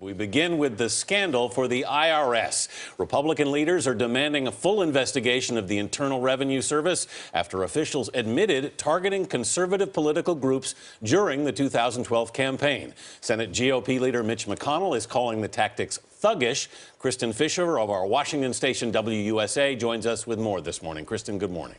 We begin with the scandal for the IRS. Republican leaders are demanding a full investigation of the Internal Revenue Service after officials admitted targeting conservative political groups during the 2012 campaign. Senate GOP leader Mitch McConnell is calling the tactics thuggish. Kristen Fisher of our Washington station WUSA joins us with more this morning. Kristen, good morning.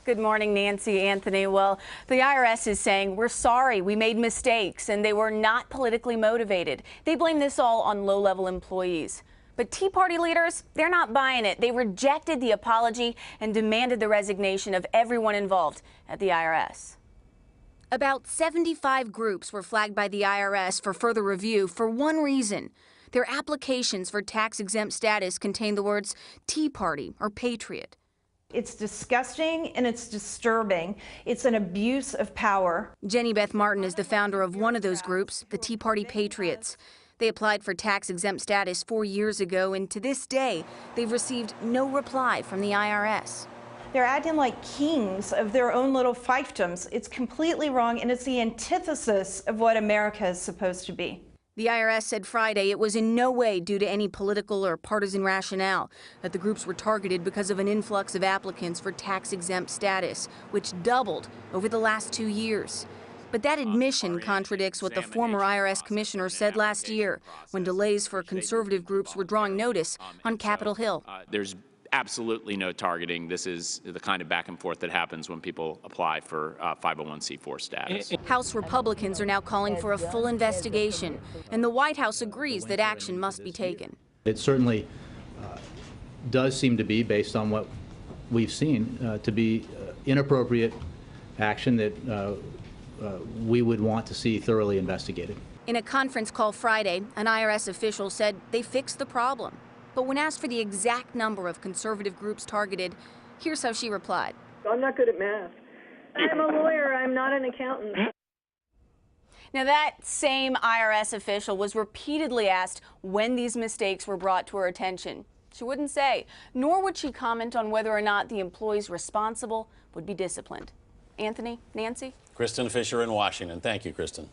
Good morning, Nancy, Anthony. Well, the IRS is saying we're sorry, we made mistakes, and they were not politically motivated. They blame this all on low-level employees. But Tea Party leaders, they're not buying it. They rejected the apology and demanded the resignation of everyone involved at the IRS. About 75 groups were flagged by the IRS for further review for one reason. Their applications for tax-exempt status contain the words Tea Party or Patriot. It's disgusting and it's disturbing. It's an abuse of power. Jenny Beth Martin is the founder of one of those groups, the Tea Party Patriots. They applied for tax-exempt status 4 years ago, and to this day, they've received no reply from the IRS. They're acting like kings of their own little fiefdoms. It's completely wrong, and it's the antithesis of what America is supposed to be. The IRS said Friday it was in no way due to any political or partisan rationale, that the groups were targeted because of an influx of applicants for tax-exempt status, which doubled over the last 2 years. But that admission contradicts what the former IRS commissioner said last year, when delays for conservative groups were drawing notice on Capitol Hill. There's absolutely no targeting. This is the kind of back and forth that happens when people apply for 501c4 status. House Republicans are now calling for a full investigation, and the White House agrees that action must be taken. It certainly does seem to be, based on what we've seen, to be inappropriate action that we would want to see thoroughly investigated. In a conference call Friday, an IRS official said they fixed the problem. But when asked for the exact number of conservative groups targeted, here's how she replied. I'm not good at math. I'm a lawyer. I'm not an accountant. Now, that same IRS official was repeatedly asked when these mistakes were brought to her attention. She wouldn't say, nor would she comment on whether or not the employees responsible would be disciplined. Anthony, Nancy? Kristen Fisher in Washington. Thank you, Kristen.